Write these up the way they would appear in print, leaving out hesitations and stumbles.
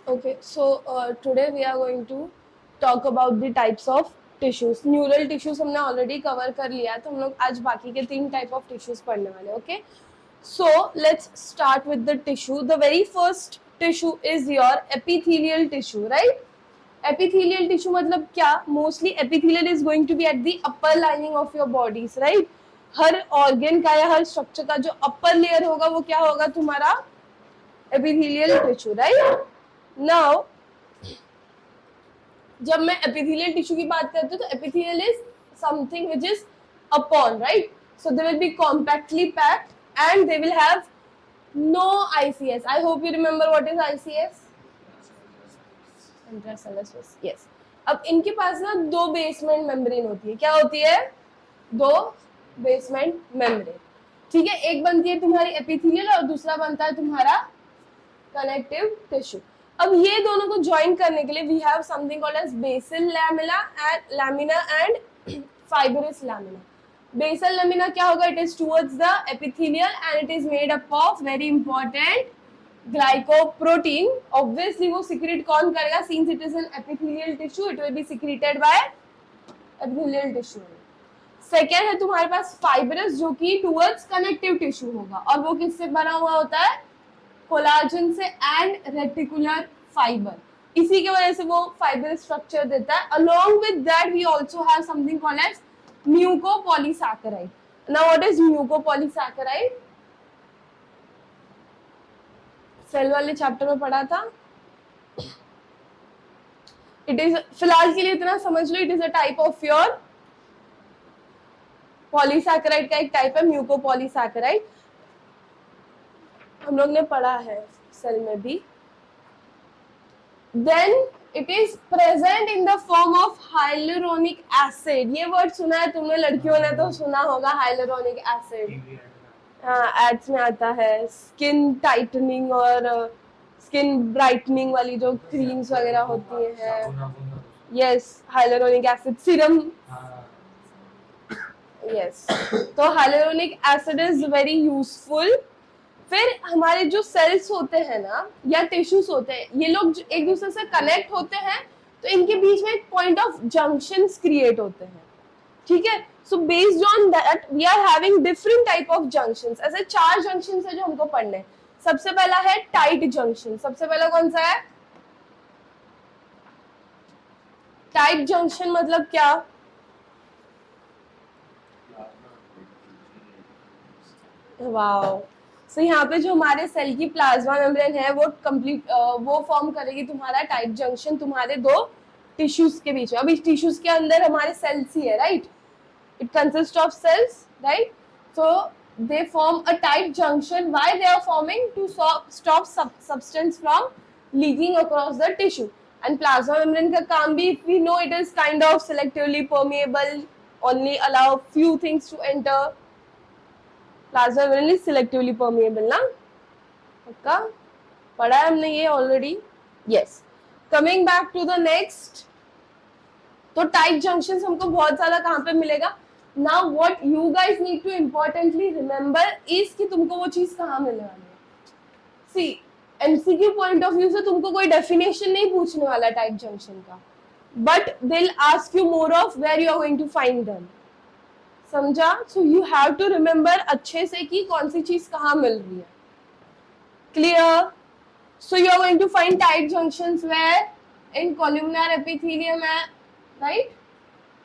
Okay, so today we are going to talk about the types of tissues. Neural tissues हमने already cover कर लिया है, तो हम लोग आज बाकी के 3 टाइप ऑफ टिश्यूज पढ़ने वाले हैं. Okay, so let's start with the tissue. The very first tissue is your epithelial tissue, right. Epithelial tissue मतलब क्या? Mostly epithelial is going to be at the upper lining of your bodies, right. हर organ का या हर structure का जो upper layer होगा वो क्या होगा? तुम्हारा एपिथेलियल टिश्यू, राइट. नाउ जब मैं एपिथेलियल टिश्यू की बात करती हूँ तो epithelial is something which is upon, right. So they will be compactly packed and they will have no ICS. I hope you remember what is ICS. Intracellular space, yes. अब इनके पास ना 2 basement membrane होती है. क्या होती है? 2 basement membrane. ठीक है, एक बनती है तुम्हारी एपिथेलियल और दूसरा बनता है तुम्हारा कनेक्टिव टिश्यू. अब ये दोनों को ज्वाइन करने के लिए we have something called as basal lamina and fibrous lamina. Basal lamina क्या होगा? It is towards the epithelial and it is made up of very important glycoprotein. Obviously वो सिक्रेट कौन करेगा? Since it is an epithelial tissue it will be secreted by epithelial tissue. Second है तुम्हारे पास fibrous, जो कि towards connective tissue होगा, और वो किससे बना हुआ होता है? कोलाजन से एंड रेटिकुलर फाइबर. इसी के वजह से वो फाइबर स्ट्रक्चर देता है. Along with that we also have something called as mucopolysaccharide. Now what is mucopolysaccharide? Cell वाले चैप्टर में पढ़ा था. इट इज, फिलहाल के लिए इतना समझ लो, it is a type of your polysaccharide का एक टाइप है म्यूकोपॉलीसैकेराइड. हम लोग ने पढ़ा है सेल में भी. Then it is present in the form of hyaluronic acid. ये वर्ड सुना है तुमने, लड़कियों ने तो सुना होगा हाइलुरोनिक एसिड. हाँ, एड्स में आता है. स्किन टाइटनिंग और स्किन ब्राइटनिंग वाली जो क्रीम्स वगैरह होती हैं. Yes, hyaluronic acid serum. Yes, तो hyaluronic acid is very useful. फिर हमारे जो सेल्स होते हैं ना या टिश्यूज होते हैं, ये लोग एक दूसरे से कनेक्ट होते हैं, तो इनके बीच में एक पॉइंट ऑफ जंक्शंस क्रिएट होते हैं. ठीक है, so based on that we are having different type of junctions. ऐसे 4 जंक्शंस है जो हमको पढ़ने हैं. सबसे पहला है टाइट जंक्शन. सबसे पहला कौन सा है? टाइट जंक्शन मतलब क्या? वाओ. सो यहाँ पे जो हमारे सेल की प्लाज्मा मेम्ब्रेन है वो कंप्लीट वो फॉर्म करेगी तुम्हारा टाइट जंक्शन तुम्हारे 2 टिश्यूज के बीच में. अब इस टिश्यूज के अंदर हमारे सेल्स ही है, right. It consist of cells, right. So they form a tight junction. Why they are forming? To stop substance from leaking across the tissue. And plasma membrane का काम भी, if we know, it is kind of selectively permeable, only allow few things to enter. Plasma membrane is selectively permeable ना. पक्का पढ़ा है हमने ये already. Yes, coming back to the next. तो टाइट जंक्शंस हमको बहुत सारा कहाँ पे मिलेगा? Now what you guys need to importantly remember is कि तुमको वो चीज कहाँ मिलने वाली है. See, MCQ point of view से तुमको कोई डेफिनेशन नहीं पूछने वाला टाइट जंक्शन का, but they will ask you more of where you are going to find them. समझा? So you have to remember अच्छे से कि कौन सी चीज कहाँ मिल रही है. Clear? So you are going to find tight junctions where? In columnar epithelium है, राइट.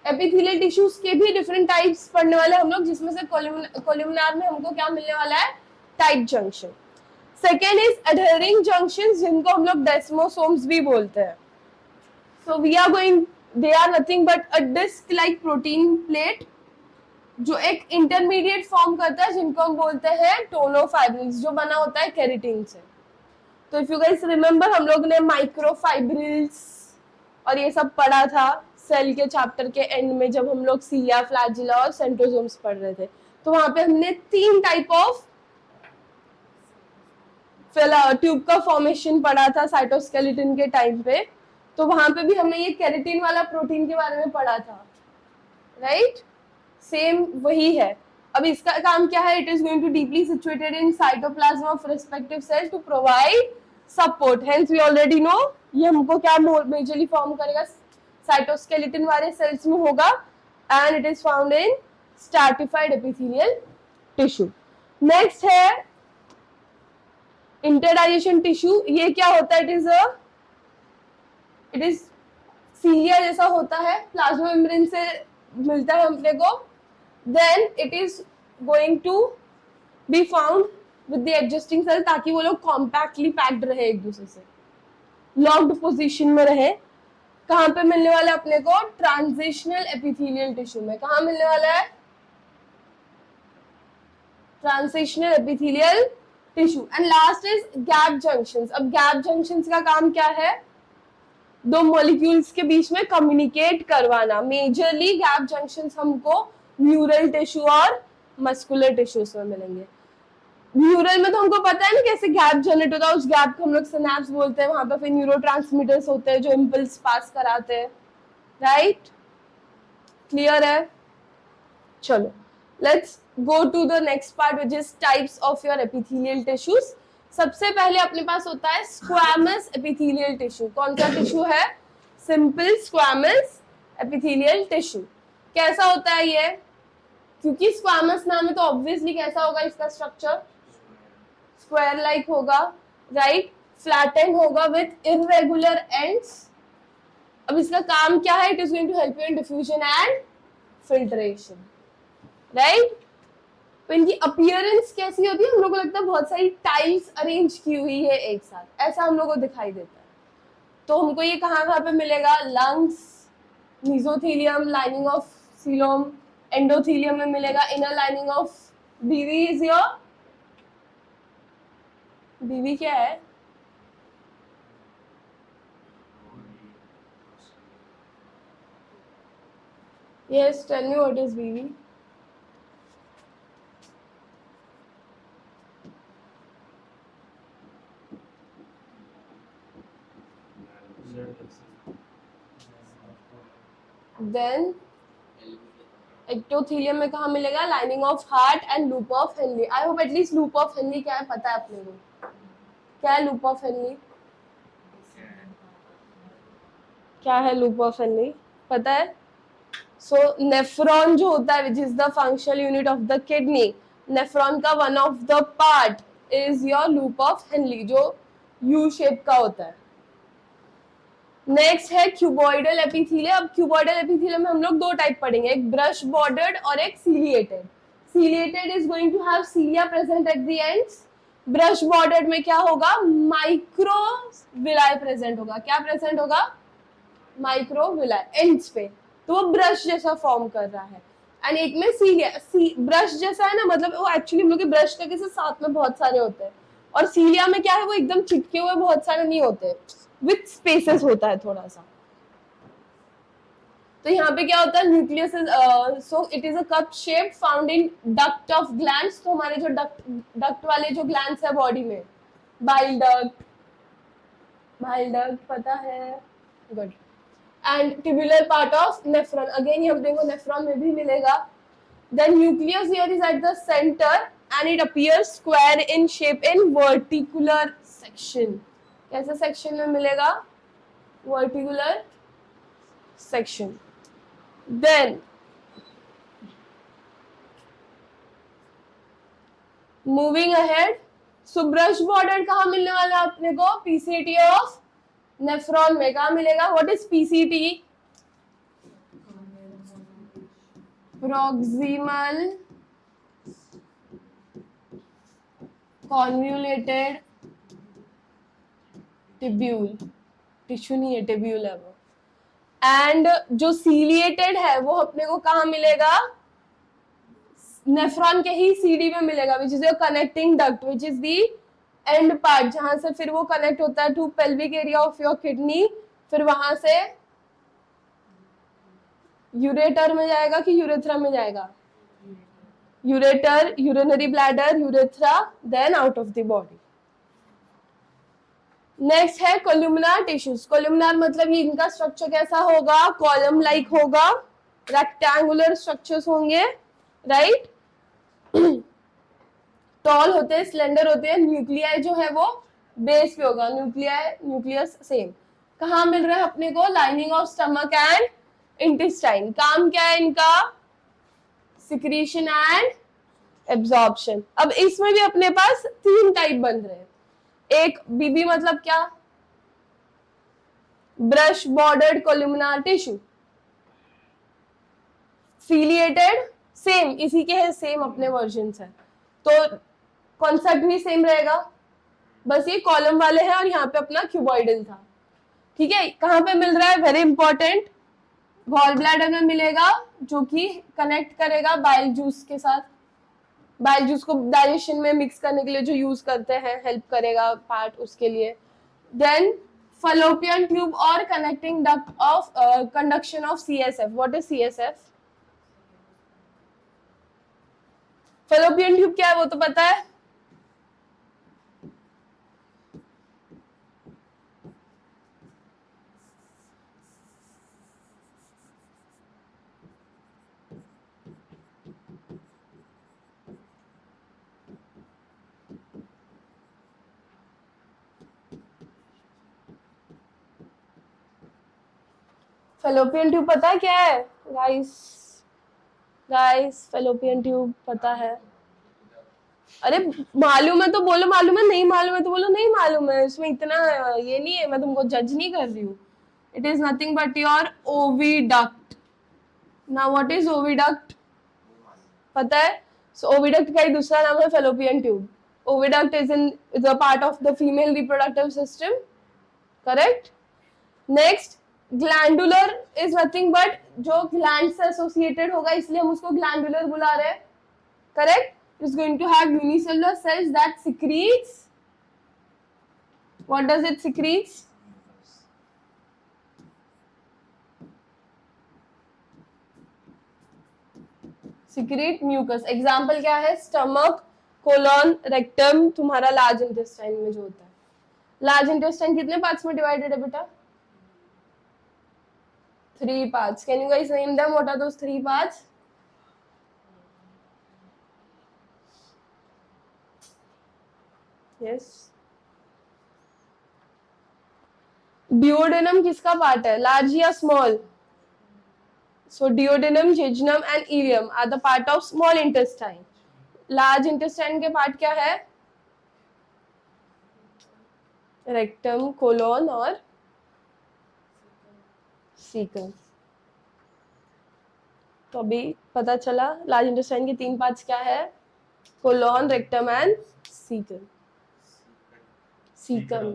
एपिथेलियल टिश्यूज के भी डिफरेंट टाइप्स पढ़ने वाले हम लोग, जिसमें से कोलुमिनर में हमको क्या मिलने वाला है? Tight junction. Second is adhering junctions, जिनको हम लोग डेस्मोसोम्स भी बोलते हैं. So we are going, they are nothing but a disc like protein plate जो एक इंटरमीडिएट फॉर्म करता है, जिनको हम बोलते हैं टोनोफाइब्रिल्स, जो बना होता है केराटिन से. तो इफ यू गाइस रिमेंबर, हम लोग ने माइक्रोफाइब्रिल्स और ये सब पढ़ा था सेल के चैप्टर के एंड में, जब हम लोग सीलिया, फ्लैजिला और सेंट्रोसोम्स पढ़ रहे थे. तो वहां पे हमने 3 टाइप ऑफ ट्यूब का फॉर्मेशन पढ़ा था साइटोस्केलेटन के टाइम पे. तो वहां पे भी हमने ये केराटिन वाला प्रोटीन के बारे में पढ़ा था, राइट. सेम वही है. अब इसका काम क्या है? It is going to deeply situated in cytoplasm of respective cell to provide support, hence we already know ये हमको क्या मेजरली फॉर्म करेगा, साइटोस्केलेटन वाले सेल्स में होगा, and it is found in stratified epithelial tissue. Next है interdigitation tissue. ये क्या होता है, इट इज सीलिया जैसा होता है, प्लाज्मा मेम्ब्रेन से मिलता है अपने को, then it is going to be found with the adjusting cell, ताकि वो लोग कॉम्पैक्टली पैक्ड रहे, एक दूसरे से लॉक्ड पोजीशन में रहे। कहां पे मिलने वाला है अपने को, ट्रांजिशनल एपिथेलियल टिश्यू में। कहां मिलने वाला है, transitional epithelial tissue. And last is gap junctions. अब गैप जंक्शंस का काम क्या है, दो मॉलिक्यूल्स के बीच में कम्युनिकेट करवाना। मेजरली गैप जंक्शंस हमको न्यूरल टिश्यू और मस्कुलर टिश्यूज में मिलेंगे। न्यूरल में तो हमको पता है ना कैसे गैप जनरेट होता है, उस गैप को हम लोग सिनेप्स बोलते हैं, वहां पर फिर न्यूरोट्रांसमीटर्स होते हैं जो इम्पल्स पास कराते हैं, राइट? क्लियर है? चलो let's go to the next part which is types of your epithelial tissues. सबसे पहले अपने पास होता है स्क्वैमस एपिथेलियल टिश्यू। कौन सा टिश्यू है, सिंपल स्क्वैमस एपिथेलियल टिश्यू। कैसा होता है ये, क्योंकि स्क्वैमस नाम है तो ऑब्वियसली कैसा होगा इसका स्ट्रक्चर, स्क्वायर लाइक होगा, राइट? फ्लैटेंड होगा विथ इररेगुलर एंड्स। अब इसका काम क्या है, it is going to help you in diffusion and filtration, right? तो इनकी अपीयरेंस कैसी होती है, हम लोग को लगता है बहुत सारी टाइल्स अरेंज की हुई है एक साथ, ऐसा हम लोग को दिखाई देता है। तो हमको ये कहाँ पे मिलेगा, lungs, mesothelium, lining of coelom, endothelium में मिलेगा, inner lining of BV is your, BV क्या है, yes tell me what is BV. Then ectothelium में कहाँ मिलेगा, lining of heart and loop of Henle. I hope at least loop of Henle क्या है पता है अपने को, क्या है लूप ऑफ हेनली, क्या है लूप ऑफ हेनली पता है? सो नेफ्रॉन जो होता है which is the functional unit of the kidney, nephron का one of the part is your loop of Henle जो यू शेप का होता है। नेक्स्ट है क्यूबॉइडल एपिथेलियम। अब क्यूबॉइडल एपिथेलियम में हम लोग दो टाइप पढ़ेंगे, एक ब्रश बॉर्डर्ड और एक ciliated. Ciliated is going to have cilia present at the ends. Brush bordered में क्या होगा, माइक्रोविलाई प्रेजेंट होगा। क्या प्रेजेंट होगा, माइक्रोविलाई एंड्स पे, तो वो ब्रश जैसा फॉर्म कर रहा है। एंड एक में सीलिया, ब्रश जैसा है ना, मतलब वो एक्चुअली हम लोग के ब्रश के साथ में बहुत सारे होते हैं, और सीलिया में क्या है वो एकदम चिपके हुए बहुत सारे नहीं होते, विथ स्पेसेस होता है थोड़ा सा। तो यहाँ पे क्या होता है, nucleus, so it is a cup shape found in duct of glands. तो हमारे जो डक्ट वाले जो ग्लैंड्स है बॉडी में, बाइल डक्ट, पता है, good. And tubular part of nephron, again ये हम देखो नेफ्रॉन में भी मिलेगा। Then nucleus here is at the centre and it appears square in shape in verticular section. कैसे सेक्शन में मिलेगा, verticular section. Then moving ahead, so brush border कहाँ मिलने वाला है अपने को, पीसीटी ऑफ नेफ्रॉन में। कहाँ मिलेगा, what is PCT, proximal convoluted tubule, tissue नहीं है, टिब्यूल है वो। एंड जो सीलिएटेड है वो अपने को कहाँ मिलेगा, नेफ्रॉन के ही सीडी में मिलेगा, which is your connecting duct, which is the end part, जहां से फिर वो कनेक्ट होता है to pelvic area of your kidney, फिर वहां से यूरेटर में जाएगा कि यूरेथ्रा में जाएगा, ureter, urinary bladder, urethra, then out of the body. Next है कोलुमनार टिश्यूज। कोलुमनार मतलब ये इनका स्ट्रक्चर कैसा होगा, कॉलम लाइक होगा, रेक्टेंगुलर स्ट्रक्चर्स होंगे, राइट? टॉल होते हैं, स्लेंडर होते हैं, न्यूक्लियाई जो है वो बेस पे होगा, न्यूक्लियस सेम। कहाँ मिल रहा है अपने को? Lining of stomach and intestine. काम क्या है इनका? Secretion and absorption. अब इसमें भी अपने पास 3 टाइप बन रहे हैं। एक बीबी मतलब क्या? Brush bordered columnar tissue. Ciliated same, इसी के है, सेम अपने वर्जन है, तो कॉन्सेप्ट भी सेम रहेगा, बस ये कॉलम वाले हैं और यहाँ पे अपना क्यूबॉइडल था। ठीक है, कहाँ पे मिल रहा है? वेरी इंपॉर्टेंट, गॉल ब्लैडर में मिलेगा, जो कि कनेक्ट करेगा बाइल जूस के साथ। बाइल जूस को डाइजेशन में मिक्स करने के लिए जो यूज करते हैं, हेल्प करेगा पार्ट उसके लिए। देन fallopian tube और connecting duct of conduction of CSF. What is CSF? fallopian tube क्या है वो तो पता है। फेलोपियन ट्यूब पता है क्या है गाइस? फेलोपियन ट्यूब पता है? अरे मालूम है तो बोलो मालूम है, नहीं मालूम है तो बोलो नहीं मालूम है, इसमें इतना ये नहीं है, मैं तुमको जज नहीं कर रही हूँ। It is nothing but your oviduct. Now what is oviduct? पता है? सो ओविडक्ट का ही दूसरा नाम है fallopian tube. Oviduct is a part of the female reproductive system, correct. Next, glandular is nothing but जो ग्लैंड से एसोसिएटेड होगा, इसलिए हम उसको ग्लैंडुलर बुला रहे हैं, correct. Is going to have unicellular cells that secretes. What does it secretes? Secrete mucus. Example क्या है? Stomach, colon, rectum, तुम्हारा large intestine में जो होता है। Large intestine कितने parts में divided है बेटा? 3 parts. Can you guys name them? What are those 3 parts? Yes. Duodenum किसका पार्ट है? लार्ज या small? So duodenum, jejunum and ileum are the part of small intestine. Large intestine के part क्या है? Rectum, colon और caecum. तो अभी पता चला लार्ज इंटेस्टाइन के 3 पार्ट्स क्या है? Colon, rectum and caecum.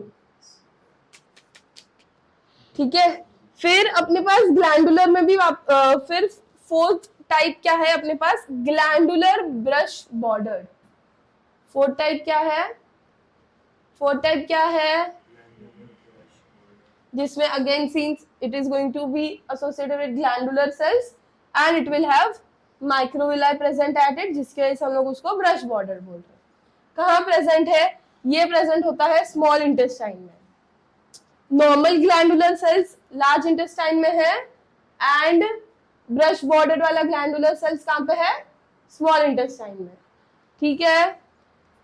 ठीक है, फिर अपने पास ग्लैंडुलर में भी फिर 4th टाइप क्या है अपने पास? Glandular brush bordered. 4th type क्या है? 4th टाइप क्या है? जिसमें again since it is going to be associated with glandular cells and it will have microvilli present at it, जिसके वजह से हम लोग उसको ब्रश बॉर्डर बोल रहे हैं। कहाँ प्रेजेंट है? ये प्रेजेंट होता है स्मॉल इंटेस्टाइन में। Normal glandular cells large intestine में है एंड ब्रश बॉर्डर वाला ग्लैंडुलर सेल्स कहाँ पे है? स्मॉल इंटेस्टाइन में। ठीक है,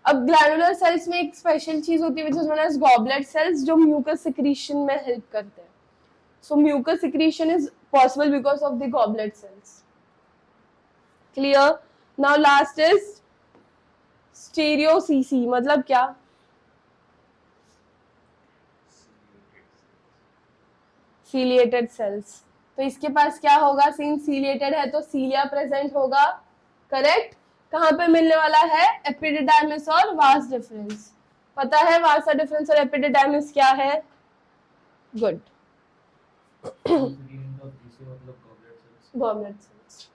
अब ग्लैंडुलर सेल्स में एक स्पेशल चीज होती है which is known as goblet cells, जो म्यूकस सिक्रीशन में हेल्प करते हैं। So mucus secretion is possible because of the goblet cells. Clear? Now last is stereocilia. मतलब क्या? Ciliated cells. तो इसके पास क्या होगा? सिंस सीलिएटेड है तो सीलिया प्रेजेंट होगा, करेक्ट। कहाँ पे मिलने वाला है? एपिडिडाइमिस और वास डिफरेंस। पता है वास डिफरेंस और एपिडिडाइमिस क्या है? Good. Goblet cells.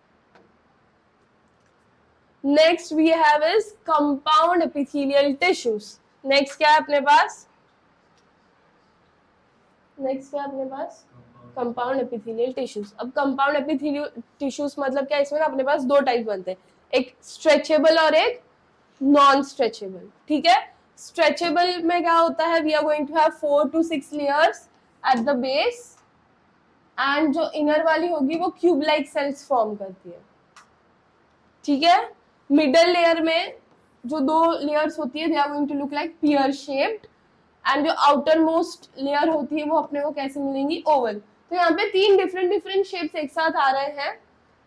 Next we have is compound epithelial tissues. Next क्या है अपने पास? Compound epithelial tissues. अब कंपाउंड एपिथेलियल टिश्यूज मतलब क्या? इसमें अपने पास 2 टाइप बनते हैं, एक स्ट्रेचेबल और एक नॉन स्ट्रेचेबल। ठीक है, स्ट्रेचेबल में क्या होता है? We are going to have 4 to 6 layers at the base and जो इनर वाली होगी वो क्यूब लाइक सेल्स फॉर्म करती है। ठीक है, मिडल लेयर में जो 2 लेयर्स होती है they are going to look like pear shaped and जो आउटर मोस्ट लेयर होती है वो अपने को कैसे मिलेंगी, ओवल। तो यहाँ पे 3 डिफरेंट डिफरेंट शेप्स एक साथ आ रहे हैं,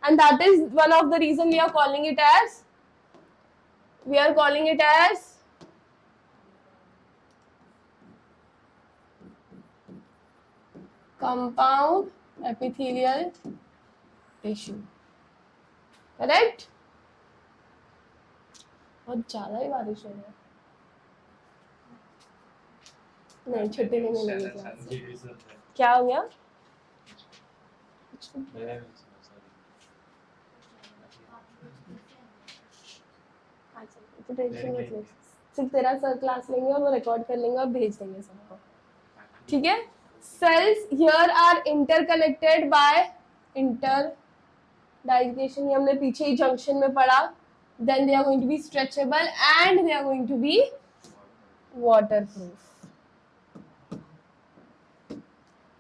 and that is one of the reason we are calling it as compound epithelial tissue, correct. बहुत ज्यादा ही बारिश हो रही है, नहीं छुट्टी नहीं मिलेगी क्लास से। क्या हो गया? तो टेंशन मत ले, सिर्फ तेरा सर क्लास लेंगे और वो रिकॉर्ड कर लेंगे और भेज देंगे सबको, ठीक है। Cells here are interconnected by inter digestion, ये हमने पीछे ही जंक्शन में पढ़ा। Then they are going to be stretchable and they are going to be waterproof,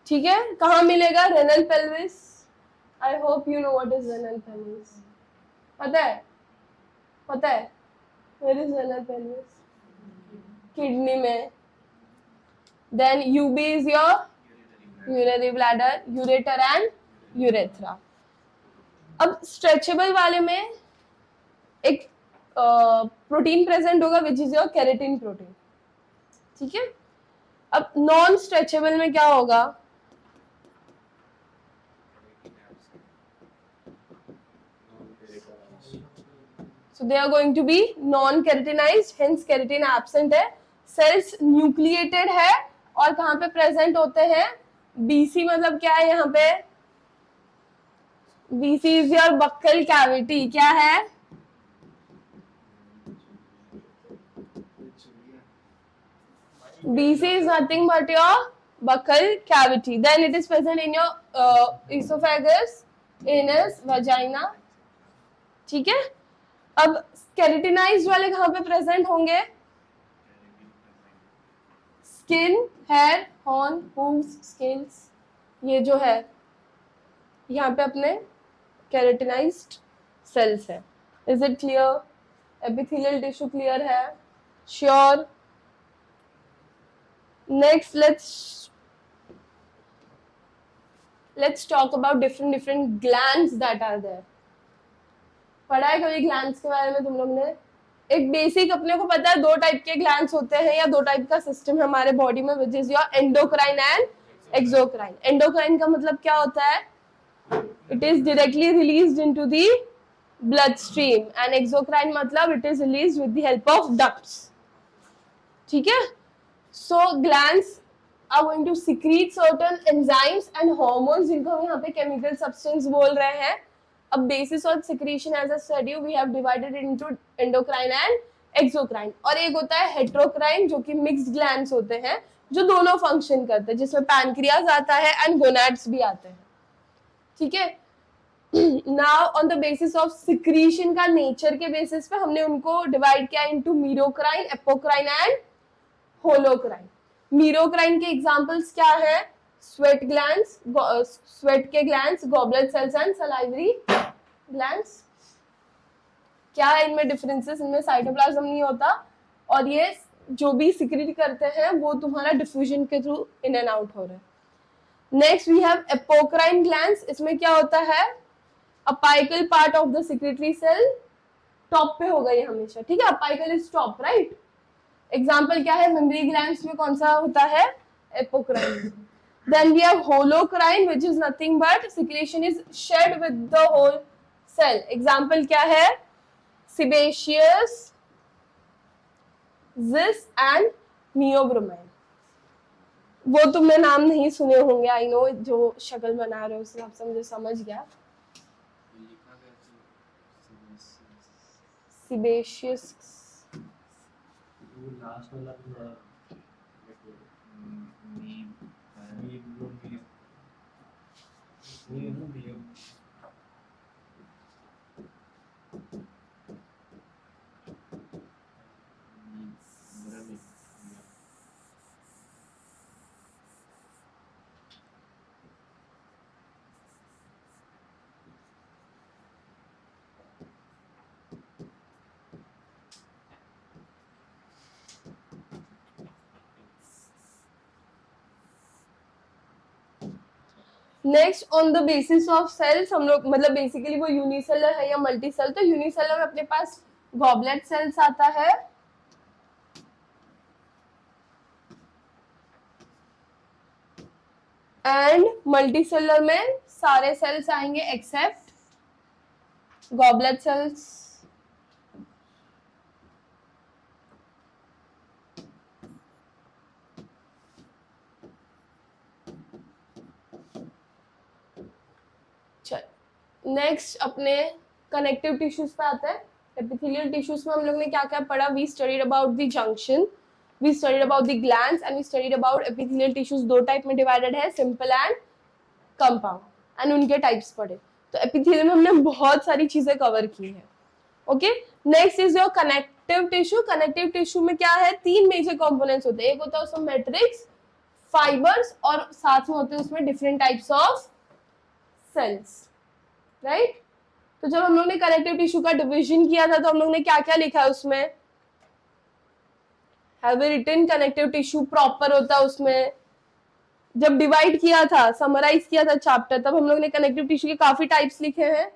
ठीक है। कहाँ मिलेगा? Renal pelvis. I hope you know what is renal pelvis. पता है? पता है where is renal pelvis? Kidney में। Then UB is your urinary bladder, ureter and urethra. अब स्ट्रेचेबल वाले में एक प्रोटीन प्रेजेंट होगा विच इज योर केराटिन प्रोटीन, ठीक है। अब नॉन स्ट्रेचेबल में क्या होगा? So they are going to be non-keratinized, hence keratin absent है। Cells nucleated है और कहाँ पे प्रेजेंट होते हैं? BC मतलब क्या है यहाँ पे? BC is your buccal cavity, क्या है? BC is nothing but your buccal cavity. Then it is present in your esophagus, anus, vagina, ठीक है। अब केराटिनाइज्ड वाले कहाँ पे प्रेजेंट होंगे? Skin, hair, horn, hooves, scales, ये जो है यहाँ पे अपने केराटिनाइज्ड सेल्स है। Is it clear? Epithelial tissue clear है? Sure. Next let's talk about different glands that are there. पढ़ा है कभी ग्लैंड्स के बारे में तुम लोग ने? एक बेसिक अपने को पता है 2 टाइप के ग्लैंड्स होते हैं या 2 टाइप का सिस्टम है हमारे बॉडी में, which is your endocrine and exocrine. Endocrine का मतलब क्या होता है? It is directly released into the blood stream, and exocrine मतलब it is released with the help of ducts, ठीक है। So glands are going to secrete certain enzymes and hormones, जिनको हम यहाँ पे केमिकल सब्सटेंस बोल रहे हैं। अब basis of secretion as a study we have divided into endocrine and exocrine, और एक होता है हेट्रोक्राइन जो कि मिक्स्ड ग्लैंड्स होते हैं जो दोनों फंक्शन करते हैं, जिसमें पैनक्रियाज आता है एंड गोनाड्स भी आते हैं, ठीक है। Now on the basis of secretion का नेचर के बेसिस पे हमने उनको डिवाइड किया इनटू मीरोक्राइन, एपोक्राइन एंड होलोक्राइन। मीरोक्राइन के एग्जांपल्स क्या है? स्वेट ग्लैंड्स, स्वेट के glands, goblet cells and salivary glands. क्या है इनमें डिफरेंसेस? इनमें साइटोप्लाज्म नहीं होता और ये जो भी सिक्रीट करते हैं वो तुम्हारा डिफ्यूजन के थ्रू इन एंड आउट हो रहा है। Next we have apocrine glands. इसमें क्या होता है? Apical part of the secretory cell top पे होगा ये हमेशा, ठीक है। Apical is top, right. Example क्या है? मेमरी ग्लैंड्स में कौन सा होता है? Apocrine. Then we have holocrine, which is nothing but secretion is shed with the whole cell. Example क्या है? Sebaceous, zys and neobromine. वो तुमने नाम नहीं सुने होंगे, आई नो, जो शक्ल बना रहे हो उस हिसाब से मुझे समझ गया। Sebaceous, लास्ट वाला next, on the basis of cells हम लोग, मतलब बेसिकली वो यूनिसेलर है या मल्टी सेल, तो यूनिसेलर में अपने पास गॉबलेट सेल्स आता है, एंड मल्टीसेलर में सारे सेल्स आएंगे एक्सेप्ट गॉबलेट सेल्स। नेक्स्ट अपने कनेक्टिव टिश्यूज पे आते हैं। एपिथेलियल टिश्यूज में हम लोग ने क्या क्या पढ़ा? We studied about the junction, we studied about the glands and we studied about epithelial tissues. दो टाइप में डिवाइडेड है, सिंपल एंड कंपाउंड, एंड उनके टाइप्स पढ़े। तो एपिथेलियल में हमने बहुत सारी चीजें कवर की है। Okay, next is your connective tissue. Connective tissue में क्या है? तीन मेजर कंपोनेंट्स होते हैं। एक होता है उसमें मैट्रिक्स, फाइबर्स, और साथ में होते हैं उसमें different types of cells, right? तो जब हम लोग ने कनेक्टिव टिश्यू का डिवीजन किया था तो हम लोग ने क्या क्या लिखा है उसमें? Have written connective tissue proper होता है उसमें। जब डिवाइड किया था, समराइज किया था चैप्टर, तब हम लोग ने कनेक्टिव टिश्यू के काफी टाइप्स लिखे हैं।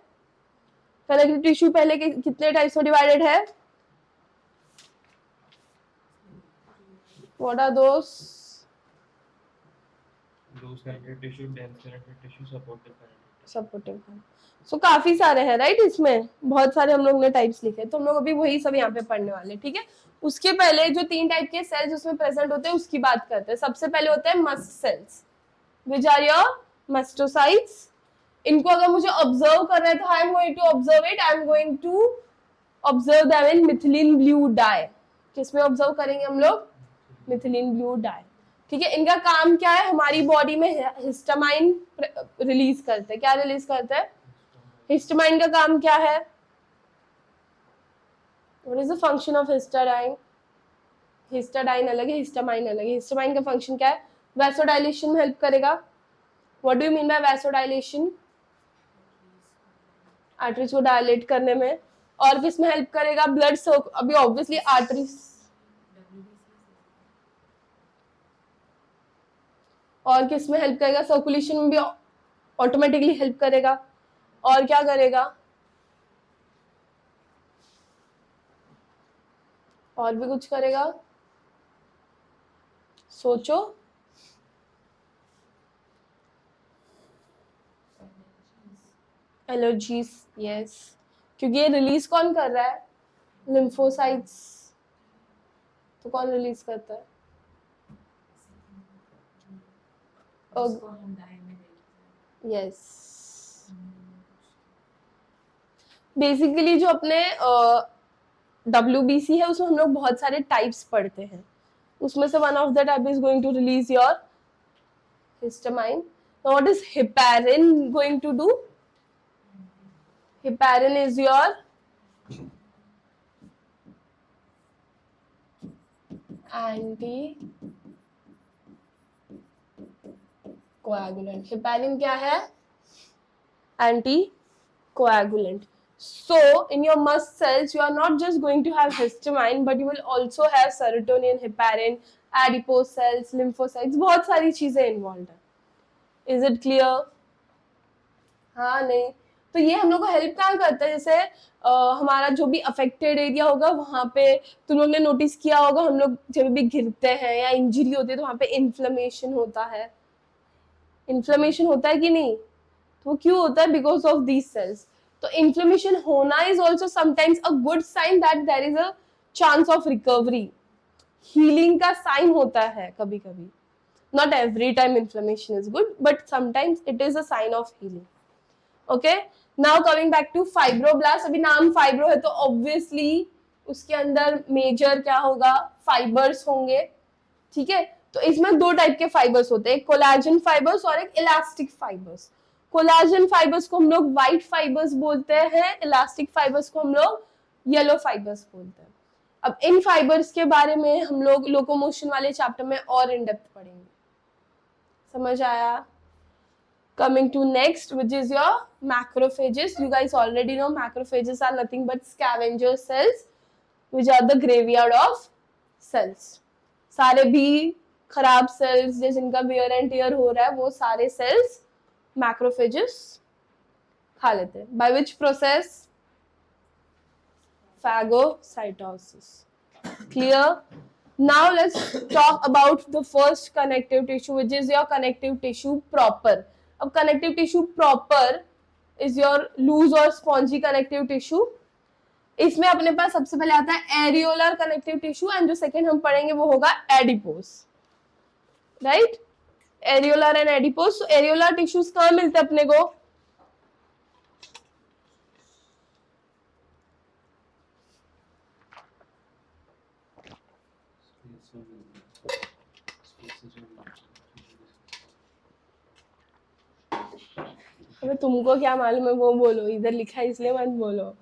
कनेक्टिव टिश्यू पहले के कितने टाइप्स में डिवाइडेड है? What are those? connective tissue, dense connective tissue, supportive connective tissue. Supportive है। सो काफी सारे हैं, राइट? इसमें बहुत सारे हम लोग ने टाइप्स लिखे, तो हम लोग अभी वही सब यहाँ पे पढ़ने वाले, ठीक है? उसके पहले जो तीन टाइप के सेल्स उसमें प्रेजेंट होते हैं उसकी बात करते हैं। सबसे पहले होते हैं mast cells, which are your mastocytes. इनको अगर मुझे ऑब्जर्व करना है तो I am going to observe it, I am going to observe them in methylene blue dye. किसमें ऑब्जर्व करेंगे हम लोग? मिथिलीन ब्लू डाई, ठीक है? इनका काम क्या है? हमारी बॉडी में हिस्टामाइन रिलीज करते हैं। क्या रिलीज करते हैं? हिस्टामाइन का काम क्या है? What is the function of histidine? Histidine अलग है, हिस्टामाइन अलग है। हिस्टामाइन का फंक्शन क्या है? वैसोडाइलेशन में हेल्प करेगा। What do you mean by vasodilation? Arteries को डायलेट करने में। और किस में हेल्प करेगा? ब्लड सर्क, अभी ऑब्वियसली आर्टरीज। और किस में हेल्प करेगा? सर्कुलेशन में भी ऑटोमेटिकली हेल्प करेगा। और क्या करेगा? और भी कुछ करेगा? सोचो। एलर्जीज, यस, क्योंकि ये रिलीज कौन कर रहा है? लिम्फोसाइट्स। तो कौन रिलीज करता है? यस। बेसिकली जो अपने WBC है उसमें हम लोग बहुत सारे टाइप्स पढ़ते हैं। उसमें से one of the type is going to release your histamine. Now what is heparin going to do? Heparin is your anti-coagulant. Heparin क्या है? Anti-coagulant. So in your mast cells, you are not just going to have histamine, but you will also have serotonin, heparin, adipose cells, lymphocytes. बहुत सारी चीजें involved है. Is it clear? हाँ नहीं, तो ये हम लोग को हेल्प क्या करता है? जैसे हमारा जो भी अफेक्टेड एरिया होगा वहां पे तुम लोग ने नोटिस किया होगा, हम लोग जब भी गिरते हैं या इंजरी होती है तो वहां पे इन्फ्लेमेशन होता है। इन्फ्लेमेशन होता है कि नहीं? तो वो क्यों होता है? Because of these cells. तो इन्फ्लेमेशन होना is also sometimes a good sign that there is a chance of recovery. Healing का साइन होता है कभी कभी। Not every time inflammation is good, but sometimes it is a sign of healing. Okay, now coming back to fibroblast. अभी नाम fibro है तो obviously उसके अंदर मेजर क्या होगा? फाइबर्स होंगे, ठीक है? तो इसमें दो टाइप के फाइबर्स होते हैं, एक कोलाजन फाइबर्स और एक इलास्टिक फाइबर्स। कोलाजन फाइबर्स को हम लोग व्हाइट फाइबर्स बोलते हैं, इलास्टिक फाइबर्स को हम लोग येलो फाइबर्स बोलते हैं। अब इन फाइबर्स के बारे में हम लोग लोकोमोशन वाले चैप्टर में और इन डेप्थ पढ़ेंगे। समझ आया? Coming to next, which is your macrophages. You guys already know macrophages are nothing but scavenger cells, which are the graveyard of cells. सारे भी खराब सेल्स जिनका wear and tear हो रहा है वो सारे सेल्स मैक्रोफेजेस खा लेते हैं. By which process? Phagocytosis. Clear? Now let's talk about the first connective tissue, which is your connective tissue proper. अब connective tissue proper is your loose or spongy connective tissue. इसमें अपने पास सबसे पहले आता है एरियोलर कनेक्टिव टिश्यू एंड जो second हम पढ़ेंगे वो होगा adipose. Right? Areolar and adipose. Areolar tissues कहाँ मिलते हैं अपने को? अबे तुमको क्या मालूम है, वो बोलो. इधर लिखा है इसलिए मत बोलो.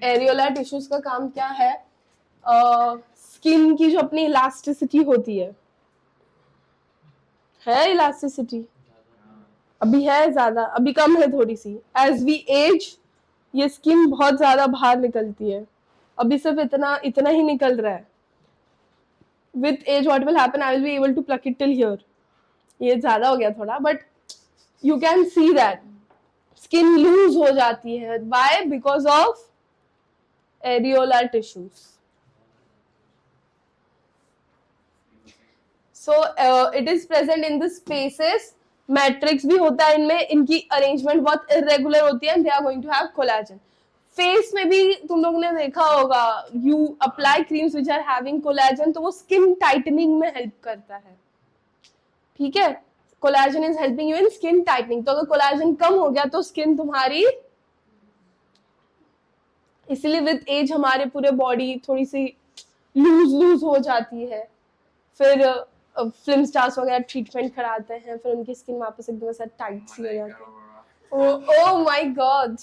एरियोलर टिश्यूज का काम क्या है? स्किन की जो अपनी इलास्टिसिटी होती है इलास्टिसिटी? अभी है ज्यादा, अभी कम है थोड़ी सी. एज वी एज ये स्किन बहुत ज्यादा बाहर निकलती है. अभी सिर्फ इतना ही निकल रहा है. With age what will happen? I will be able to pluck it till here. ये ज्यादा हो गया थोड़ा, but you can see that skin loose हो जाती है. Why? Because of areolar tissues. So it is present in the spaces. Matrix भी होता है इनमें. इनकी अरेंजमेंट बहुत irregular होती है. They are going to have collagen. Face में भी तुम लोग ने देखा होगा, you apply creams which are having collagen, तो वो skin tightening में help करता है. ठीक है? Collagen is helping you in skin tightening. तो अगर collagen कम हो गया तो skin तुम्हारी, इसलिए विद एज हमारे पूरे बॉडी थोड़ी सी लूज हो जाती है. फिर फिल्म स्टार्स वगैरह ट्रीटमेंट कराते हैं, फिर उनकी स्किन वापस एकदम से टाइट सी हो जाती है. Oh my god.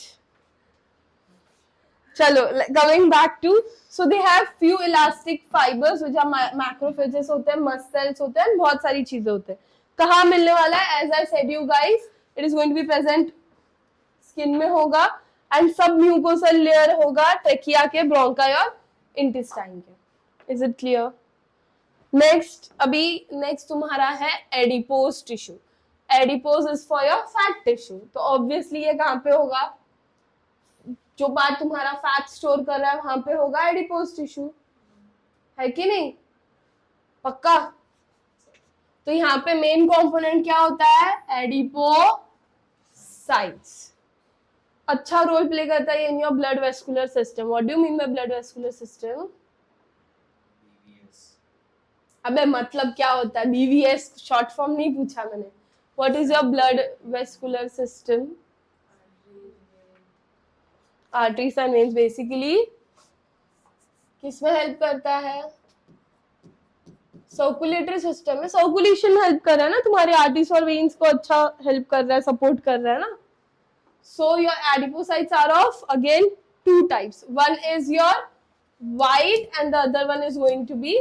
चलो, coming back to, so they have few elastic fibres which are macrophages होते हैं, मस्ट सेल्स होते हैं, बहुत सारी चीजें होते हैं. कहाँ मिलने वाला है? As I said you guys, it is going to be present skin में होगा एंड सब म्यूकोसल लेयर होगा ट्रेकिया के, ब्रोंकाई और इंटेस्टाइन के. Is it clear? नेक्स्ट तुम्हारा है adipose tissue. Adipose is for your fat tissue. तो obviously ये कहाँ पे होगा? जो पार्ट तुम्हारा फैट स्टोर कर रहा है वहां पे होगा एडिपोज टिश्यू. है कि नहीं? पक्का? तो यहाँ पे मेन कंपोनेंट क्या होता है? एडिपोसाइट्स. अच्छा रोल प्ले करता है in your blood vascular system. What do you mean by blood vascular system? अबे मतलब क्या होता है? बीवीएस शॉर्ट फॉर्म नहीं पूछा मैंने. What is your blood vascular system? Arteries and veins. Basically किसमें हेल्प करता है? सर्कुलेटरी सिस्टम में. सर्कुलेशन में हेल्प कर रहा है ना, तुम्हारे आर्टरीज और वेन्स को अच्छा हेल्प कर रहा है, सपोर्ट कर रहा है ना. So your adipocytes are of again two types. One is your white and the other one is going to be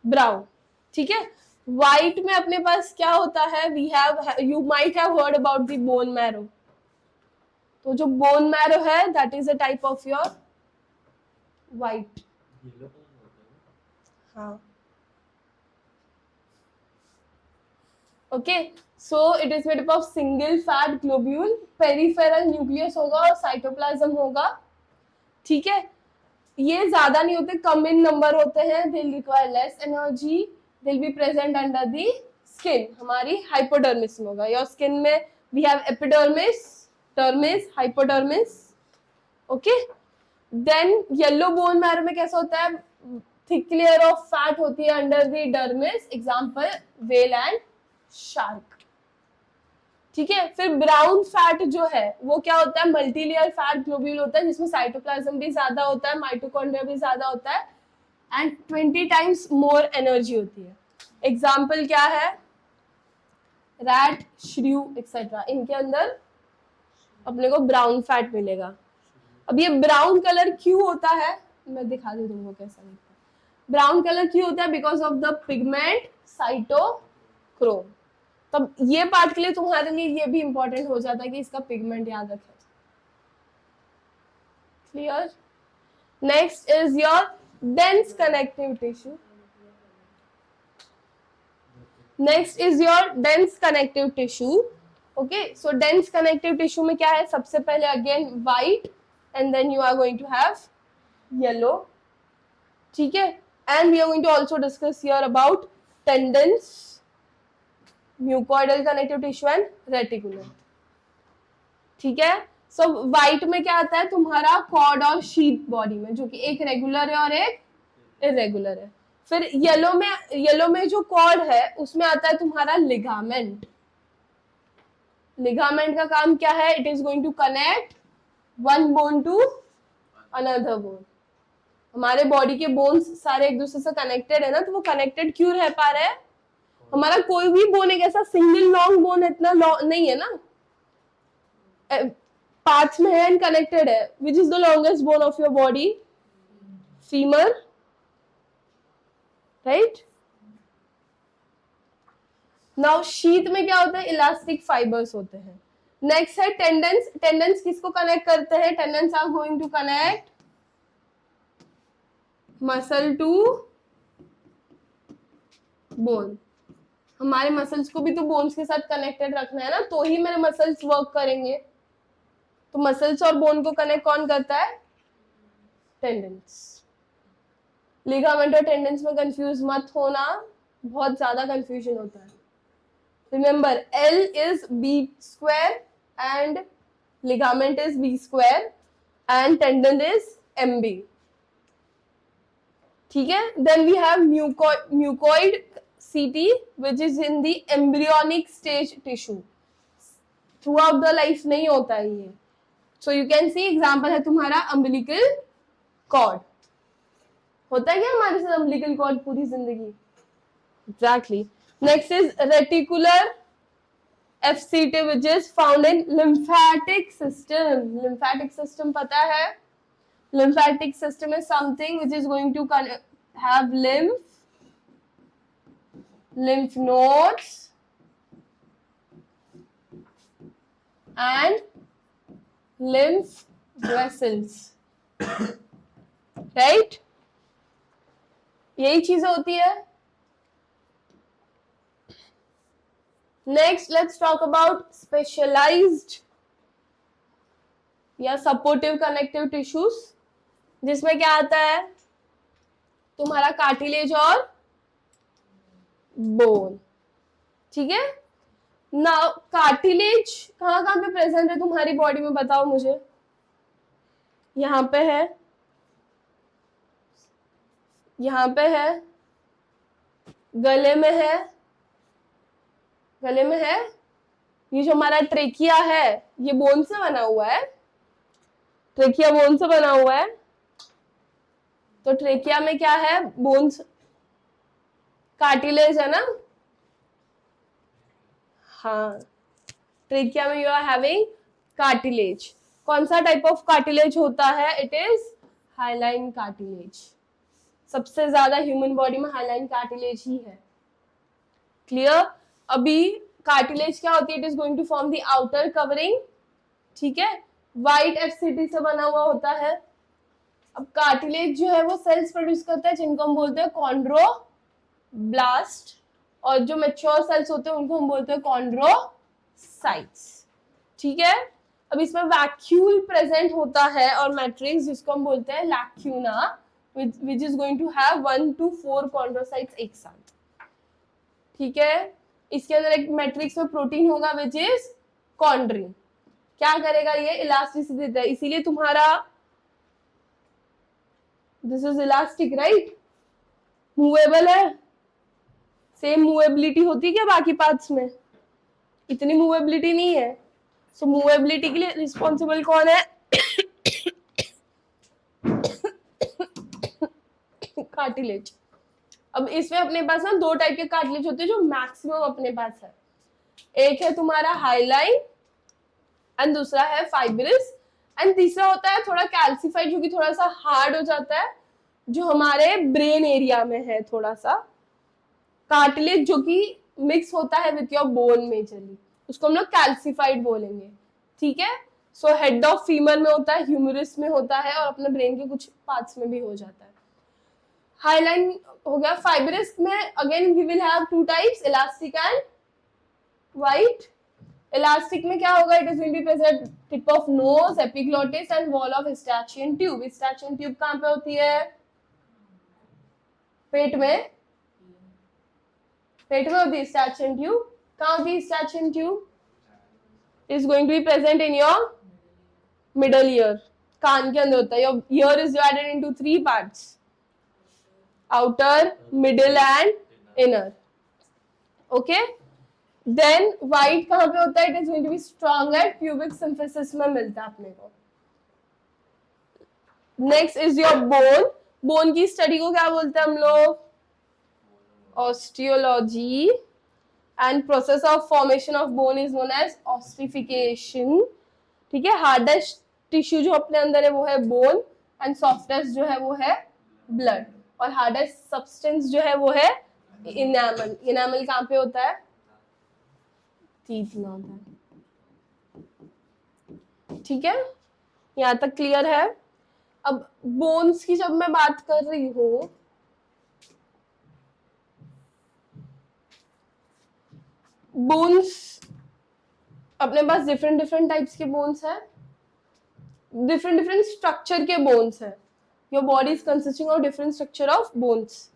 brown. ठीक है? White में अपने पास क्या होता है? We have, you might have heard about the bone marrow. तो जो bone marrow है, that is a type of your white. हाँ. Okay. So it is made up of single fat globule, peripheral nucleus होगा और cytoplasm होगा. ठीक है? ये ज्यादा नहीं होते, कम इन नंबर होते हैं. They require less energy. They'll be present under the skin. हमारी hypodermis में होगा. Your skin में we have epidermis, dermis, hypodermis. Okay? Then yellow bone marrow में कैसा होता है? Thick layer of fat होती है under the dermis. Example whale and shark. ठीक है? फिर ब्राउन फैट जो है वो क्या होता है? मल्टीलेयर फैट ग्लोब्यूल होता है जिसमें साइटोप्लाज्म भी ज्यादा होता है, माइटोकॉन्ड्रिया भी ज्यादा होता है एंड 20 टाइम्स मोर एनर्जी होती है. एग्जाम्पल क्या है? Rat, shrew etcetera. इनके अंदर अपने को ब्राउन फैट मिलेगा. अब ये ब्राउन कलर क्यों होता है? मैं दिखा दूं तुमको कैसा दिखता है. ब्राउन कलर क्यों होता है? Because of the pigment cytochrome. तब ये पार्ट के लिए तुम्हारे लिए ये भी इंपॉर्टेंट हो जाता है कि इसका पिगमेंट याद रखें. Clear? Next is your dense connective tissue. Next is your dense connective tissue. Okay, so dense connective tissue में क्या है? सबसे पहले again white and then you are going to have yellow. ठीक है, and we are going to also discuss here about tendons, mucoidal connective tissue and reticulum. ठीक है, सो white में क्या आता है? तुम्हारा कॉर्ड और शीथ बॉडी में, जो कि एक रेगुलर है और एक इरेगुलर है. फिर येलो में जो कॉर्ड है उसमें आता है तुम्हारा लिगामेंट. लिगामेंट का काम क्या है? It is going to connect one bone to another bone. हमारे बॉडी के बोन्स सारे एक दूसरे से कनेक्टेड है ना, तो वो कनेक्टेड क्यों रह पा रहे हैं? हमारा कोई भी बोन एक ऐसा सिंगल लॉन्ग बोन इतना नहीं है ना, पार्ट्स में है एंड कनेक्टेड है. Which is the longest bone of your body? Femur, right. Now sheath में क्या होता है? इलास्टिक फाइबर्स होते हैं. नेक्स्ट है टेंडन्स. टेंडन्स किसको कनेक्ट करते हैं? Tendons are going to connect muscle to bone. हमारे मसल्स को भी तो बोन्स के साथ कनेक्टेड रखना है ना, तो ही मेरे मसल्स वर्क करेंगे. तो मसल्स और बोन को कनेक्ट कौन करता है? टेंडन्स. लिगामेंट और टेंडन्स में कंफ्यूज मत होना, बहुत ज्यादा कंफ्यूजन होता है. Remember, L is B square and ligament is B square and tendon is MB. ठीक है, then we have mucoid CT which is in the embryonic stage tissue. Throughout the life नहीं होता है ये. So you can see example है तुम्हारा umbilical cord. होता है क्या हमारे साथ umbilical cord पूरी जिंदगी? Exactly. Next is reticular FCT which is found in lymphatic system. Lymphatic system पता है? Lymphatic system is something which is going to have lymph nodes and lymph vessels. Right? यही चीजें होती है. Next, let's talk about specialized या supportive connective tissues, जिसमें क्या आता है? तुम्हारा कार्टिलेज और बोन. ठीक है, नाउ कार्टिलेज कहाँ कहाँ पे प्रेजेंट है तुम्हारी बॉडी में? बताओ मुझे. यहाँ पे है, यहाँ पे है, गले में है, गले में है. ये जो हमारा ट्रेकिया है ये बोन से बना हुआ है. ट्रेकिया बोन से बना हुआ है. तो ट्रेकिया में क्या है? बोन्स, कार्टिलेज है ना. हाँ, ट्रेकिया में यू आर हैविंग कार्टिलेज. कौन सा टाइप ऑफ कार्टिलेज होता है? It is hyaline cartilage. सबसे ज्यादा ह्यूमन बॉडी में हाइलाइन कार्टिलेज ही है. क्लियर? अभी कार्टिलेज क्या होती है? It is going to form the outer covering. ठीक है, व्हाइट FCT से बना हुआ होता है. अब कार्टिलेज जो है वो सेल्स प्रोड्यूस करता है जिनको हम बोलते हैं कॉन्ड्रोब्लास्ट, और जो मैच्योर सेल्स होते हैं उनको हम बोलते हैं कॉन्ड्रोसाइट्स. ठीक है, अब इसमें वैक्यूल प्रेजेंट होता है और मैट्रिक्स जिसको हम बोलते हैं lacuna, which is going to have 1 to 4 chondrocytes एक साथ. ठीक है, इसके अंदर एक मैट्रिक्स में प्रोटीन होगा विच इज कॉन्ड्रिन. क्या करेगा ये? इलास्टिसिटी देता है. इसीलिए तुम्हारा this is elastic, right? Movable है. सेम मूवेबिलिटी होती है क्या बाकी पार्ट्स में? इतनी मूवेबिलिटी नहीं है. सो मूवेबिलिटी के लिए रिस्पॉन्सिबल कौन है? कार्टिलेज. अब इसमें अपने पास ना दो टाइप के कार्टिलेज होते हैं जो मैक्सिमम अपने पास है. एक है तुम्हारा हाइलाइन एंड दूसरा है फाइब्रिस, एंड तीसरा होता है थोड़ा कैल्सिफाइड जो कि थोड़ा सा हार्ड हो जाता है, जो हमारे ब्रेन एरिया में है. थोड़ा सा कार्टिलेज जो कि मिक्स होता है विथ योर बोन मेजरली, उसको हम लोग कैल्सिफाइड बोलेंगे. ठीक है, सो हेड ऑफ फीमर में होता है, ह्यूमरस में होता है और अपने ब्रेन के कुछ पार्ट्स में भी हो जाता है. हाईलाइन हो गया. फाइब्रस में again we will have two types, elastic and white. Elastic में क्या होगा? It is going to be present tip of nose, epiglottis and wall of eustachian tube. Eustachian tube कहाँ पे होती है? पेट में. पेट में होती है स्टैचियन ट्यूब. कहाँ होती है eustachian tube? Is going to be present in your middle ear. कान के अंदर होता है. Your ear is divided into 3 parts, outer, middle and inner. Okay. Then white कहाँ पे होता है? It is going to be strong at pubic symphysis में मिलता है अपने को. Next is your bone. Bone की स्टडी को क्या बोलते हैं हम लोग? Osteology. And process of formation of bone is known as ossification. ठीक है. हार्डेस्ट टिश्यू जो अपने अंदर है वो है बोन, एंड सॉफ्टेस्ट जो है वो है ब्लड, और हार्डेस्ट सब्सटेंस जो है वो है इनामल. इनामल कहाँ पे होता है? टीथ में होता है. ठीक है, यहाँ तक क्लियर है. अब बोन्स की जब मैं बात कर रही हूँ, बोन्स अपने पास डिफरेंट डिफरेंट टाइप्स के बोन्स है, डिफरेंट डिफरेंट स्ट्रक्चर के बोन्स है. Your body is consisting of different structure of bones.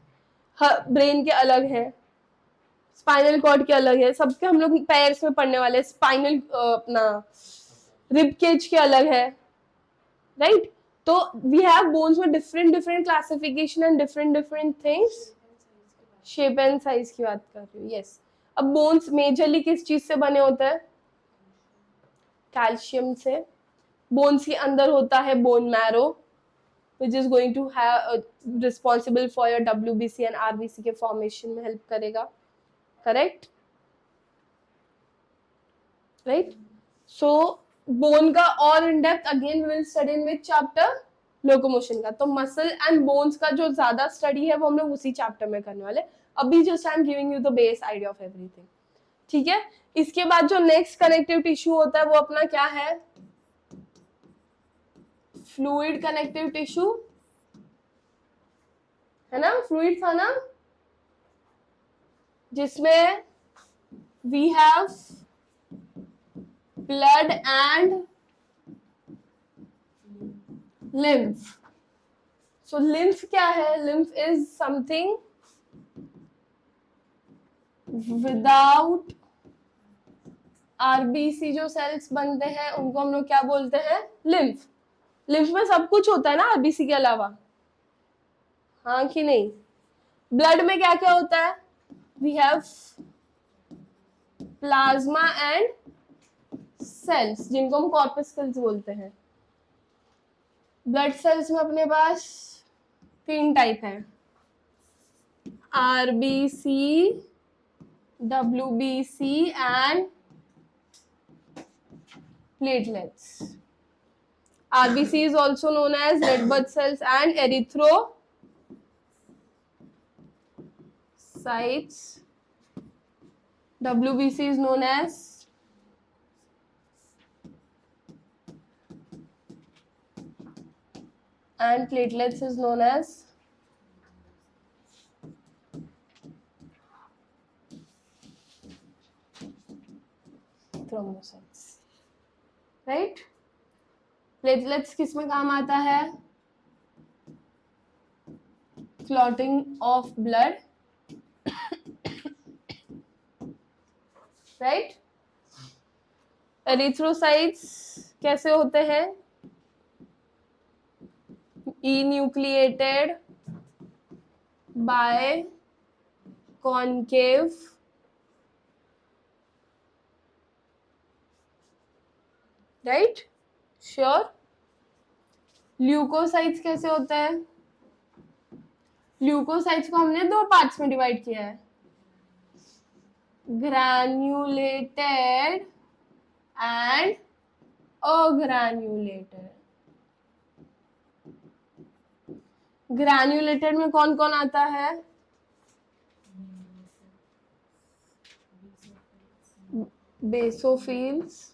Brain के अलग है, स्पाइनल कॉर्ड के अलग है, सबके हम लोग पैर्स में पढ़ने वाले. स्पाइनल अपना रिब केज के अलग है, राइट. तो वी हैव बोन्स में different different classification and different different things. Shape and size की बात कर रही हूँ. यस. अब बोन्स मेजरली किस चीज से बने होते हैं? कैल्शियम से. बोन्स के अंदर होता है bone marrow, which is going to have responsible for your WBC and RBC के formation में help करेगा. Correct? Right? So bone का और in depth again we will study in which chapter? Locomotion का. तो muscle and bones का जो ज्यादा study है वो हम लोग उसी chapter में करने वाले. अभी just I'm giving you the base idea of everything. ठीक है. इसके बाद जो next connective tissue होता है वो अपना क्या है? फ्लूइड कनेक्टिव टिश्यू है ना. फ्लूइड था ना, जिसमें we have blood and lymph. So lymph क्या है? Lymph is something without RBC. जो सेल्स बनते हैं उनको हम लोग क्या बोलते हैं? लिम्फ. लिम्फ में सब कुछ होता है ना आरबीसी के अलावा, हाँ कि नहीं. ब्लड में क्या क्या होता है? We have plasma and cells, जिनको हम कॉर्पस्कल्स बोलते हैं. ब्लड सेल्स में अपने पास 3 टाइप है, RBC, WBC and platelets. RBC is also known as red blood cells and erythrocytes. WBC is known as and platelets is known as thrombocytes. Right? Platelets किस में काम आता है? Clotting of blood, right. Erythrocytes कैसे होते हैं? Enucleated biconcave right. Sure. Leukocytes कैसे होते हैं? ल्यूकोसाइट्स को हमने 2 पार्ट्स में डिवाइड किया है, ग्रैन्युलेटेड एंड अग्रैन्युलेटेड. ग्रैन्युलेटेड में कौन कौन आता है? Basophils,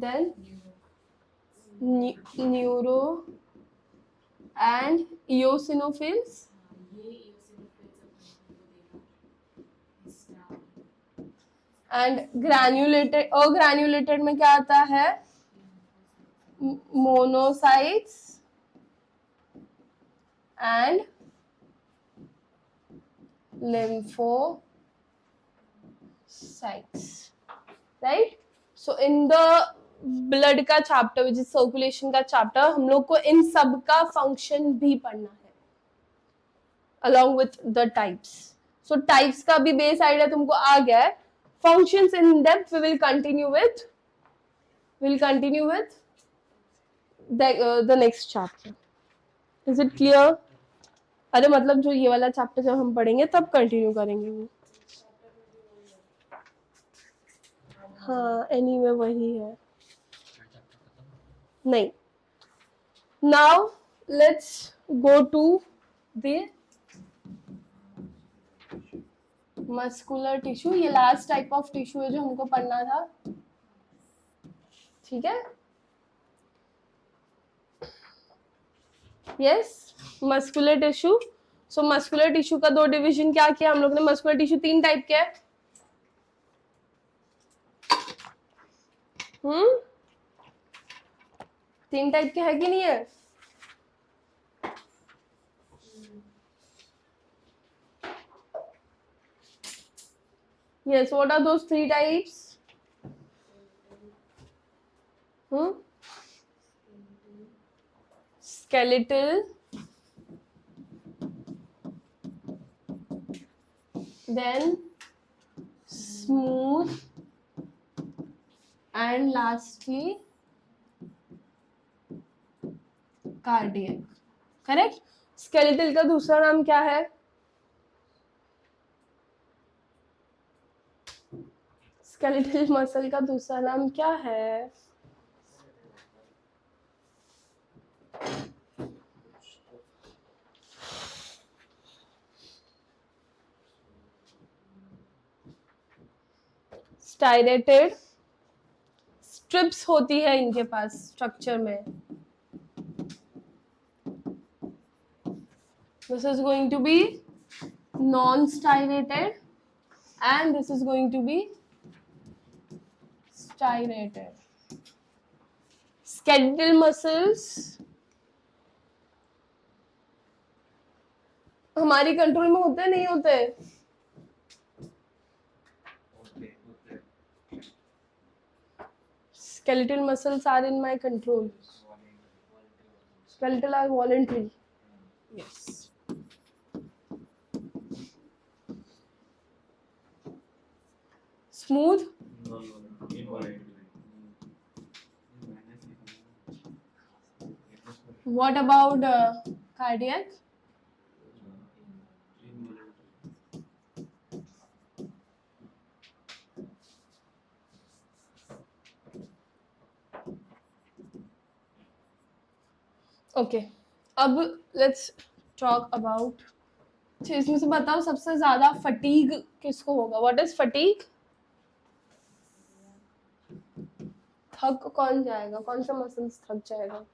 then neurophils and eosinophils and granulated, agranulated में क्या आता है? Monocytes and lymphocytes, right? So in the blood का चैप्टर विच इज सर्कुलेशन का चैप्टर, हम लोग को इन सब का फंक्शन भी पढ़ना है along with the types. So types का भी बेस आइडिया तुमको आ गया है. Functions in depth we will continue with the next chapter. Is it clear? अरे मतलब जो ये वाला चैप्टर जब हम पढ़ेंगे तब कंटिन्यू करेंगे वो. हाँ एनीवे वही है. नहीं. Now let's go to the muscular tissue. ये लास्ट टाइप ऑफ टिश्यू है जो हमको पढ़ना था. ठीक है. Yes, muscular tissue. So muscular tissue का दो डिवीजन क्या किया हम लोग ने? मस्कुलर टिश्यू तीन टाइप के है. तीन टाइप के है कि नहीं है? Yes, what are those three types? Skeletal, then smooth, and lastly cardiac. Correct? Skeletal का दूसरा नाम क्या है? स्केलेटल मसल का दूसरा नाम क्या है? स्टाइरेटेड स्ट्रिप्स होती है इनके पास स्ट्रक्चर में. This is going to be non-striated and this is going to be striated. Skeletal muscles हमारी कंट्रोल में होते नहीं होते? Skeletal muscles are in my control. Skeletal are voluntary. Yes. Smooth. What about cardiac? Okay. अब let's talk about. इसमें से बताओ सबसे ज्यादा फटीग किसको होगा? What is fatigue? थक कौन जाएगा? कौन सा मसल्स थक जाएगा?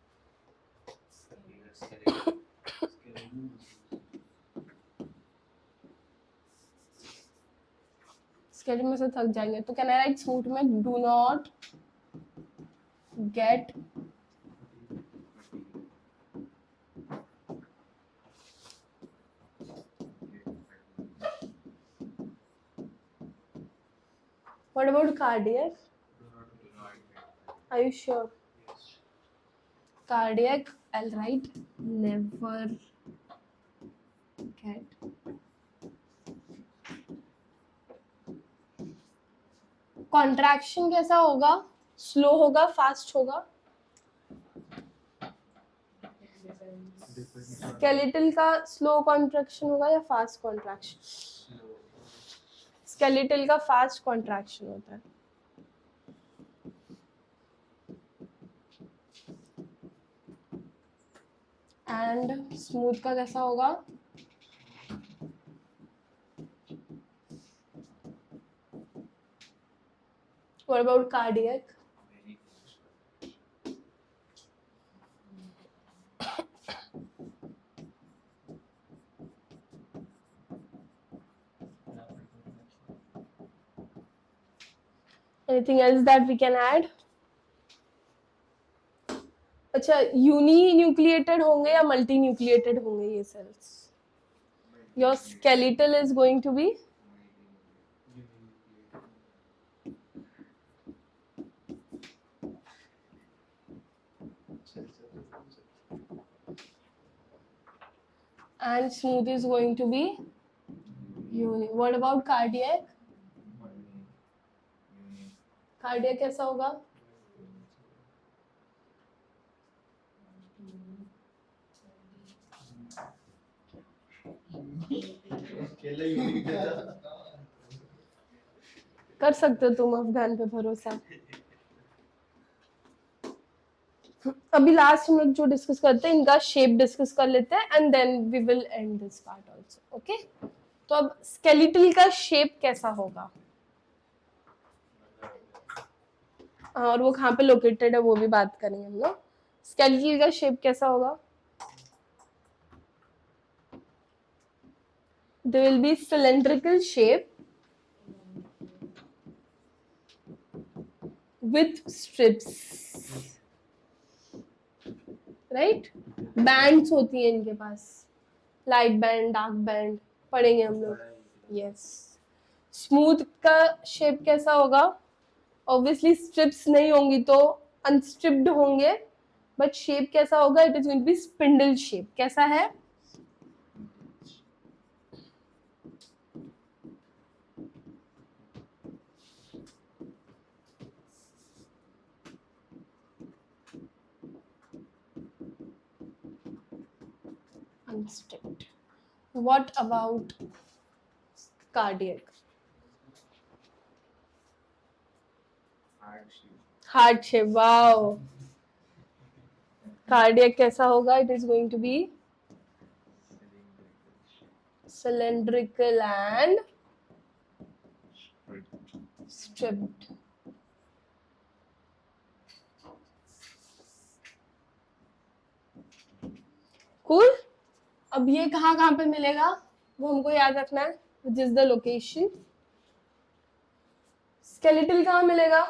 स्केलेटल में से थक जाएंगे. तो कैन आई राइट स्मूथ में do not gate What about cardiac? Are you sure? Cardiac, I'll write never get. Contraction कैसा होगा? Slow होगा, fast होगा? Skeletal का slow contraction होगा या fast contraction? Skeletal का fast contraction होता है. And smooth का कैसा होगा? What about cardiac? Anything else that we can add? अच्छा, यूनी न्यूक्लिएटेड होंगे या मल्टी न्यूक्लिएटेड होंगे ये cells? Your skeletal is going to be and smooth is going to be uni. What about cardiac? Cardiac कैसा होगा? कर सकते हो तुम अफगान पे भरोसा। अभी लास्ट हम लोग जो डिस्कस करते हैं इनका शेप डिस्कस कर लेते हैं and then we will end this part also. Okay, तो अब स्केलेटल का शेप कैसा होगा और वो कहाँ पे लोकेटेड है वो भी बात करेंगे हम लोग। स्केलेटल का शेप कैसा होगा? There will be cylindrical shape with strips, right? Bands होती हैं इनके पास, लाइट बैंड, डार्क बैंड, पढ़ेंगे हम लोग। यस। स्मूथ का शेप कैसा होगा? ऑब्वियसली स्ट्रिप्स नहीं होंगी तो अनस्ट्रिप्ड होंगे, बट शेप कैसा होगा? It is going to be spindle shape. कैसा है? Unstripped. What about cardiac? Heart shape. Wow. Cardiac कैसा होगा? It is going to be cylindrical and stripped. Cool. अब ये कहाँ पे मिलेगा वो हमको याद रखना है, which is the location. Skeletal कहाँ मिलेगा?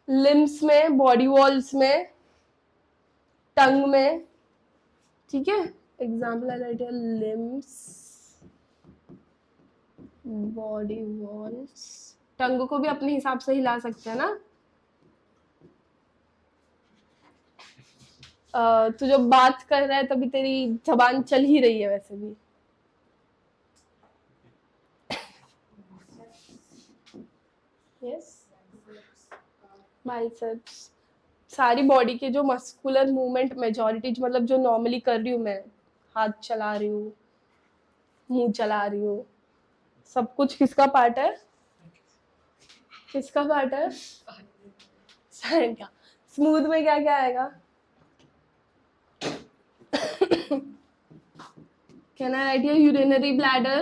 लिम्स में, बॉडी वॉल्स में, टंग में, ठीक है। एग्जाम्पल आ जाए लिम्स, बॉडी वॉल्स। टंग को भी अपने हिसाब से हिला सकते हैं ना। तू जब बात कर रहा है तभी तेरी जबान चल ही रही है वैसे भी। यस, बाइसेप्स, सारी बॉडी के जो मस्कुलर मूवमेंट मेजॉरिटी मतलब जो नॉर्मली कर रही हूँ मैं, हाथ चला रही हूँ, मुंह चला रही हूँ, सब कुछ किसका पार्ट है? किसका पार्ट है? साइड का। स्मूथ में क्या क्या आएगा? Can I write your urinary bladder?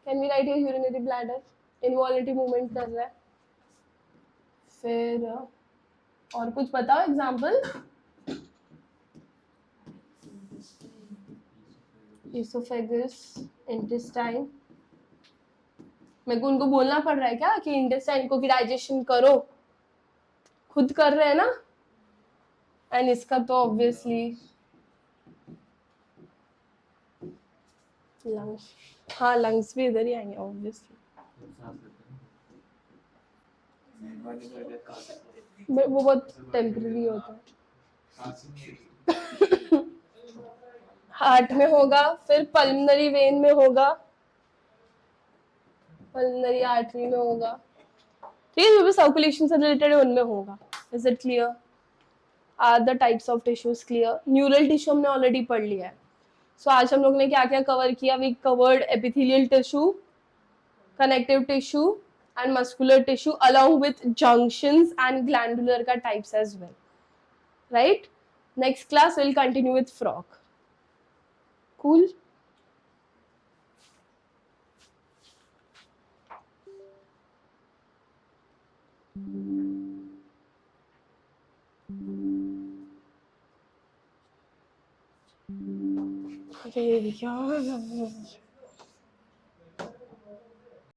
Can we write your urinary bladder? Involuntary movement कर रहा है। फिर और कुछ बताओ एग्जाम्पल। Oesophagus, intestine. मेरे को उनको बोलना पड़ रहा है क्या कि इंटेस्टाइन को डाइजेशन करो? खुद कर रहे हैं ना। एंड इसका तो ऑब्वियसली लंग्स, हाँ लंग्स भी इधर ही आएंगे ऑब्वियसली। वो बहुत टेम्पररी होता है। हार्ट में होगा, फिर पल्मनरी वेन में होगा, पल्मनरी आर्टरी में होगा, ठीक है, जो भी सर्कुलेशन से रिलेटेड है उनमें होगा। Is it clear? Are the types of tissues clear? Neural tissue हमने ऑलरेडी पढ़ लिया है। सो आज हम लोग ने क्या क्या कवर किया? We covered epithelial tissue, connective tissue and muscular tissue along with junctions and glandular ka types as well, right? Next class we'll continue with frog. Cool. अरे यार